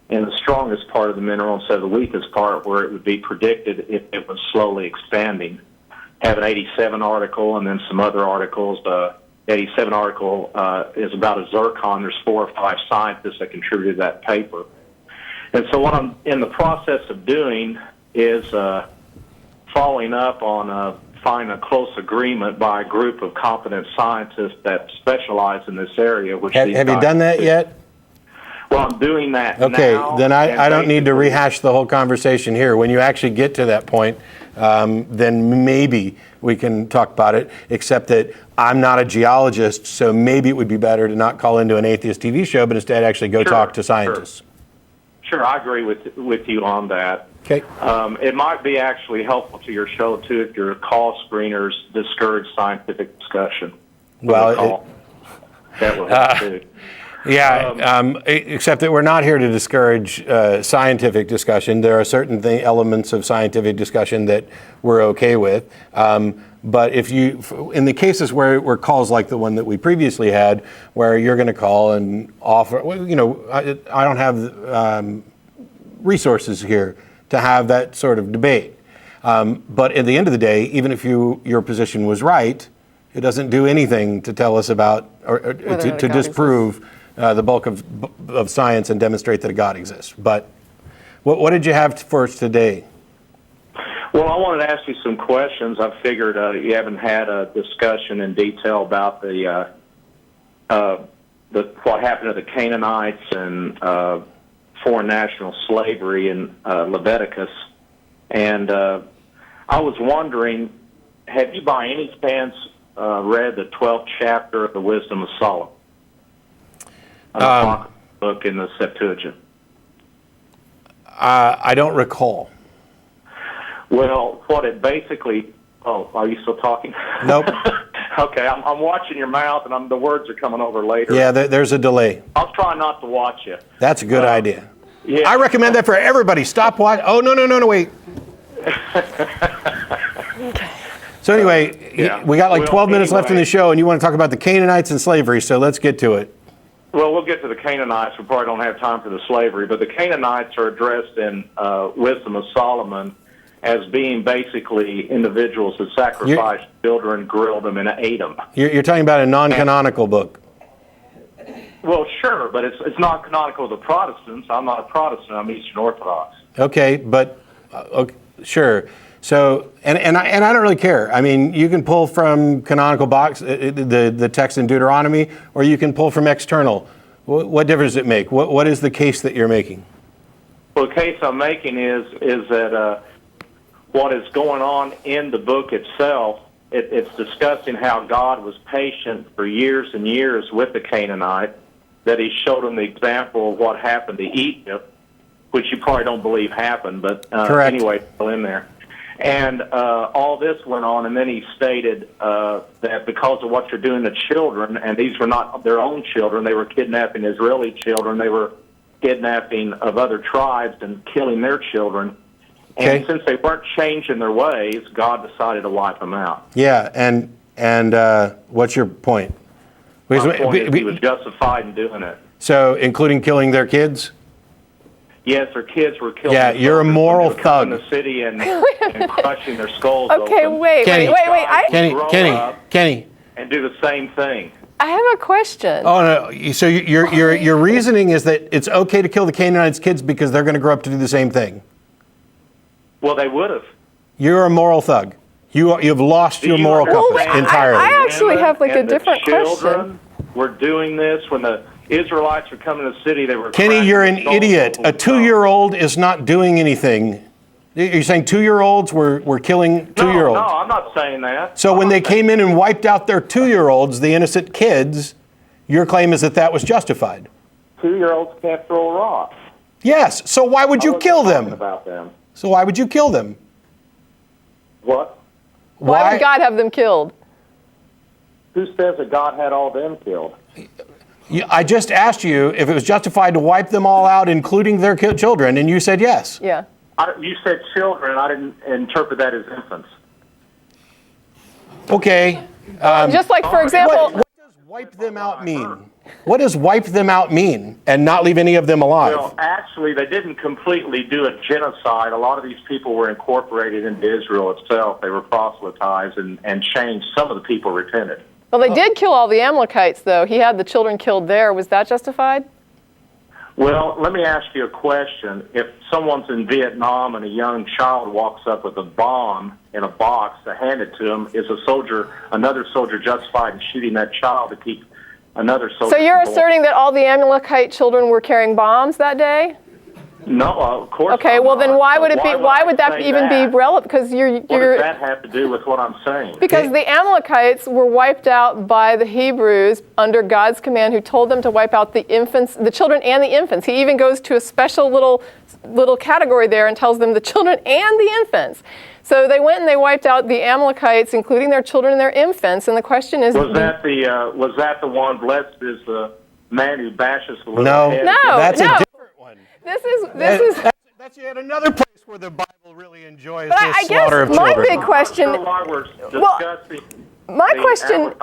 in the strongest part of the mineral instead of the weakest part, where it would be predicted if it was slowly expanding. I have an 87 article and then some other articles. The 87 article is about a zircon. There's 4 or 5 scientists that contributed to that paper. And so what I'm in the process of doing is following up on finding a close agreement by a group of competent scientists that specialize in this area. Which have you done that yet? Well, I'm doing that now. Okay, then I don't need to rehash the whole conversation here. When you actually get to that point, then maybe we can talk about it, except that I'm not a geologist, so maybe it would be better to not call into an atheist TV show, but instead actually go talk to scientists. Sure, I agree with you on that. Okay. It might be actually helpful to your show, too, if your call screeners discourage scientific discussion. Well, that would help, too. Yeah, except that we're not here to discourage scientific discussion. There are certain elements of scientific discussion that we're okay with. But if you, in the cases where calls like the one that we previously had, where you're going to call and offer, well, you know, I don't have resources here to have that sort of debate. But at the end of the day, even if your position was right, it doesn't do anything to tell us about or to disprove the bulk of science and demonstrate that a God exists. But what did you have for us today? Well, I wanted to ask you some questions. I figured you haven't had a discussion in detail about what happened to the Canaanites and foreign national slavery in Leviticus. And I was wondering, have you by any chance read the 12th chapter of the Wisdom of Solomon? The book in the Septuagint. I don't recall. Well, what it basically... Oh, are you still talking? Nope. Okay, I'm watching your mouth, and the words are coming over later. Yeah, there's a delay. I'll try not to watch you. That's a good idea. Yeah. I recommend that for everybody. Stop watching. Oh, no, wait. So anyway, we got like 12 minutes left in the show, and you want to talk about the Canaanites and slavery, so let's get to it. Well, we'll get to the Canaanites. We probably don't have time for the slavery, but the Canaanites are addressed in Wisdom of Solomon as being basically individuals that sacrificed children, grilled them, and ate them. You're talking about a non-canonical book. Well, sure, but it's not canonical to Protestants. I'm not a Protestant. I'm Eastern Orthodox. Okay, but okay, sure. So, and I don't really care. I mean, you can pull from canonical box the text in Deuteronomy, or you can pull from external. What difference does it make? What is the case that you're making? Well, the case I'm making is that what is going on in the book itself, it's discussing how God was patient for years and years with the Canaanites, that he showed them the example of what happened to Egypt, which you probably don't believe happened, but anyway, still in there. And all this went on, and then he stated that because of what you're doing to children, and these were not their own children, they were kidnapping Israeli children, they were kidnapping of other tribes and killing their children. And since they weren't changing their ways, God decided to wipe them out. Yeah, and what's your point? My point is he was justified in doing it. So, including killing their kids? Yes, their kids were killed. Yeah, you're a moral thug. In the city and crushing their skulls Okay, open. wait. Kenny. And do the same thing. I have a question. Oh, no. So your reasoning is that it's okay to kill the Canaanites' kids because they're going to grow up to do the same thing? Well, they would have. You're a moral thug. You've lost your moral compass entirely. I actually have like a different question. Children were doing this when the Israelites were coming to the city. They were. Kenny, you're an idiot. A 2-year-old is not doing anything. You're saying 2-year-olds were killing 2-year-olds? No, I'm not saying that. So when they came in and wiped out their 2-year-olds, the innocent kids, your claim is that was justified. 2-year-olds can't throw a rock. Yes. So why would you kill them? About them. So why would you kill them? What? Why would God have them killed? Who says that God had all them killed? I just asked you if it was justified to wipe them all out, including their children, and you said yes. Yeah. You said children. I didn't interpret that as infants. Okay. Just like, for example... What does wipe them out mean? What does wipe them out mean and not leave any of them alive? Well, actually, they didn't completely do a genocide. A lot of these people were incorporated into Israel itself. They were proselytized and changed. Some of the people repented. Well, they did kill all the Amalekites, though. He had the children killed there. Was that justified? Well, let me ask you a question. If someone's in Vietnam and a young child walks up with a bomb in a box to hand it to him, is another soldier justified in shooting that child to keep another soldier? So you're asserting that all the Amalekite children were carrying bombs that day? No, of course. Okay, well then why would it be? Why would that even be relevant? Because what does that have to do with what I'm saying? Because the Amalekites were wiped out by the Hebrews under God's command, who told them to wipe out the infants, the children and the infants. He even goes to a special little category there and tells them the children and the infants. So they went and they wiped out the Amalekites, including their children and their infants. And the question is, was that the one? Blessed is the man who bashes the little head? No, that's a different one. That's yet another place where the Bible really enjoys but this I slaughter of guess my children. big question. My question,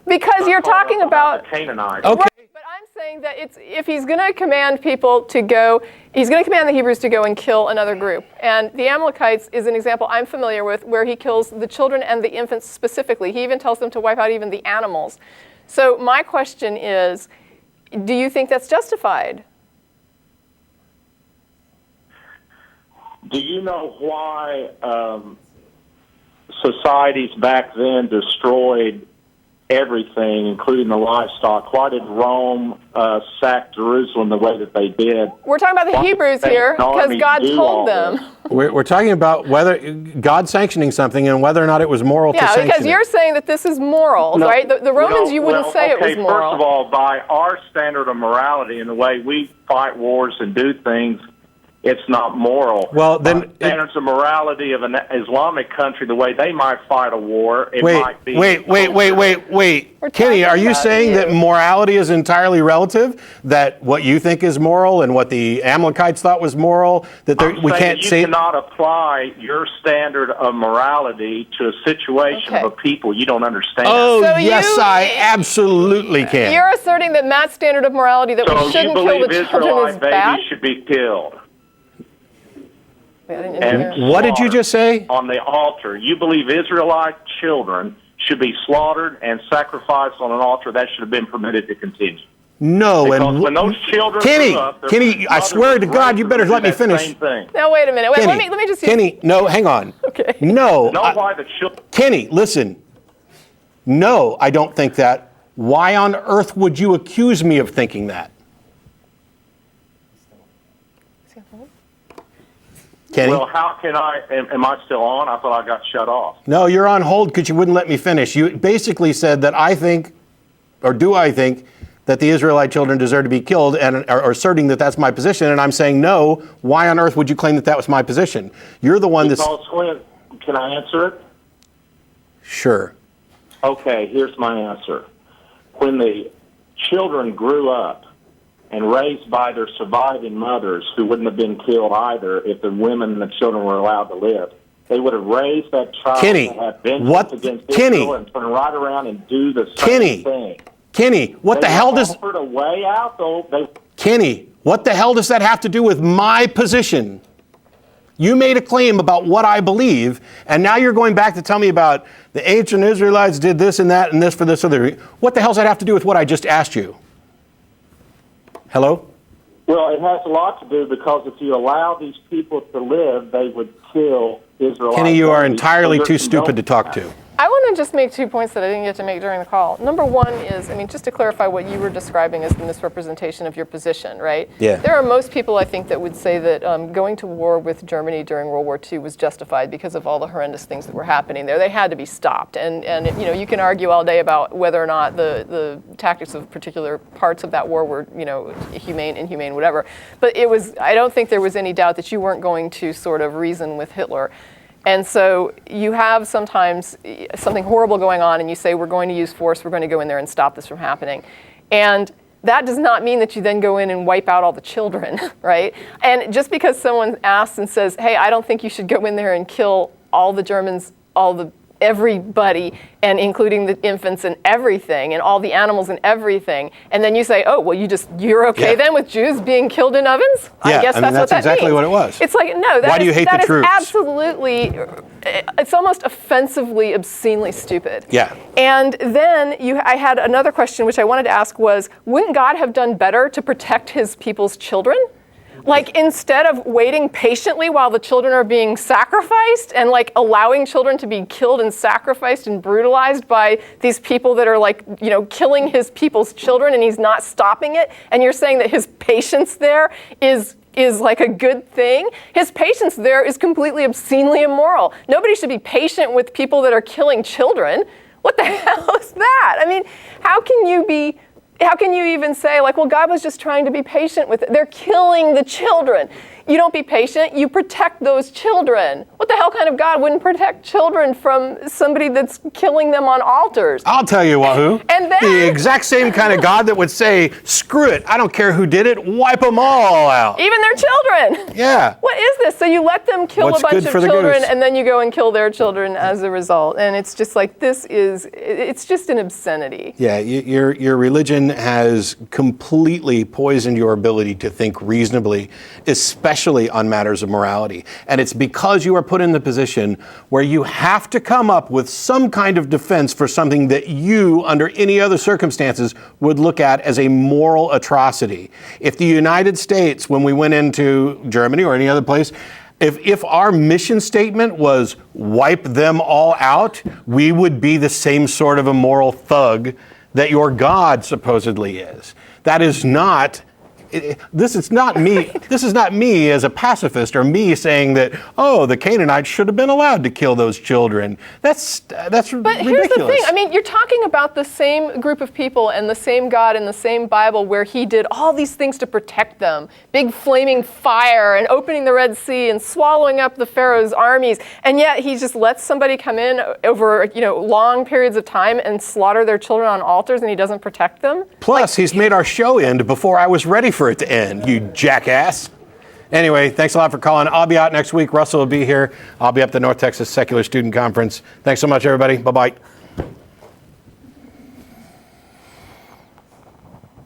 because you're talking about the Canaanites. Okay. Right, but I'm saying that if he's going to command people to go, he's going to command the Hebrews to go and kill another group. And the Amalekites is an example I'm familiar with where he kills the children and the infants specifically. He even tells them to wipe out even the animals. So my question is, do you think that's justified? Do you know why societies back then destroyed everything, including the livestock? Why did Rome sack Jerusalem the way that they did? We're talking about the Hebrews here because God told them. We're talking about whether God sanctioning something and whether or not it was moral to sanction it. Yeah, because you're saying that this is moral, right? The Romans, you wouldn't say it was moral. First of all, by our standard of morality and the way we fight wars and do things, it's not moral. Well, then standards of morality of an Islamic country, the way they might fight a war, it might be. Wait. Kenny, are you saying that morality is entirely relative? That what you think is moral and what the Amalekites thought was moral? That we can't say. You cannot apply your standard of morality to a situation of a people you don't understand. Oh, so yes, I absolutely can. You're asserting that Matt's standard of morality that we shouldn't kill the children is bad? Babies should be killed. And what did you just say? On the altar. You believe Israelite children should be slaughtered and sacrificed on an altar. That should have been permitted to continue. No, because when those children Kenny, grew up, I swear to God, you better let me finish. Now, wait a minute. Wait, Kenny, let me just... Kenny, no, hang on. Okay. No. Why the children... Kenny, listen. No, I don't think that. Why on earth would you accuse me of thinking that? Kenny? Well, how can I, am I still on? I thought I got shut off. No, you're on hold because you wouldn't let me finish. You basically said that I think, or do I think, that the Israelite children deserve to be killed and are asserting that that's my position, and I'm saying no. Why on earth would you claim that that was my position? You're the one that's... Can I answer it? Sure. Okay, here's my answer. When the children grew up and raised by their surviving mothers, who wouldn't have been killed either if the women and the children were allowed to live, they would have raised that child Kenny, to have vengeance against Israel and turn right around and do the same thing. Kenny, what the hell does... a way out, though. Kenny, what the hell does that have to do with my position? You made a claim about what I believe, and now you're going back to tell me about the ancient Israelites did this and that and this for this other. What the hell does that have to do with what I just asked you? Hello? Well, it has a lot to do, because if you allow these people to live, they would kill Israelites. Kenny, you are entirely too stupid to talk to. I want to just make 2 points that I didn't get to make during the call. Number one is, just to clarify what you were describing as the misrepresentation of your position, right? Yeah. There are most people, I think, that would say that going to war with Germany during World War II was justified because of all the horrendous things that were happening there. They had to be stopped. And you can argue all day about whether or not the tactics of particular parts of that war were, humane, inhumane, whatever. But I don't think there was any doubt that you weren't going to sort of reason with Hitler. And so you have sometimes something horrible going on and you say, we're going to use force, we're going to go in there and stop this from happening. And that does not mean that you then go in and wipe out all the children, right? And just because someone asks and says, hey, I don't think you should go in there and kill all the Germans, everybody, and including the infants and everything, and all the animals and everything, and then you say, oh, well, you're okay then with Jews being killed in ovens? Yeah, I guess that's what that exactly means. what it was. It's like, no, Why do you hate the troops? Absolutely, it's almost offensively, obscenely stupid. Yeah. And then I had another question which I wanted to ask was, wouldn't God have done better to protect his people's children? Like, instead of waiting patiently while the children are being sacrificed and allowing children to be killed and sacrificed and brutalized by these people that are killing his people's children, and he's not stopping it, and you're saying that his patience there is like a good thing? His patience there is completely obscenely immoral. Nobody should be patient with people that are killing children. What the hell is that? How can you even say, well, God was just trying to be patient with it? They're killing the children. You don't be patient, you protect those children. What the hell kind of God wouldn't protect children from somebody that's killing them on altars? I'll tell you, Wahoo. And then, the exact same kind of God that would say, screw it, I don't care who did it, wipe them all out. even their children. Yeah. What is this? So you let them kill What's a bunch good of for the children, goose? and then you go and kill their children as a result. And it's just it's just an obscenity. Yeah, your religion has completely poisoned your ability to think reasonably, especially on matters of morality. And it's because you are put in the position where you have to come up with some kind of defense for something that you, under any other circumstances, would look at as a moral atrocity. If the United States, when we went into Germany or any other place, if our mission statement was wipe them all out, we would be the same sort of a moral thug that your God supposedly is. That is not... This is not me. This is not me as a pacifist, or me saying that, oh, the Canaanites should have been allowed to kill those children. That's ridiculous. But here's the thing. You're talking about the same group of people and the same God in the same Bible where he did all these things to protect them. Big flaming fire and opening the Red Sea and swallowing up the Pharaoh's armies. And yet he just lets somebody come in over, long periods of time and slaughter their children on altars, and he doesn't protect them. Plus, he's made our show end before I was ready for it to end, you jackass. Anyway, thanks a lot for calling. I'll be out next week. Russell will be here. I'll be up at the North Texas Secular Student Conference. Thanks so much, everybody. Bye-bye.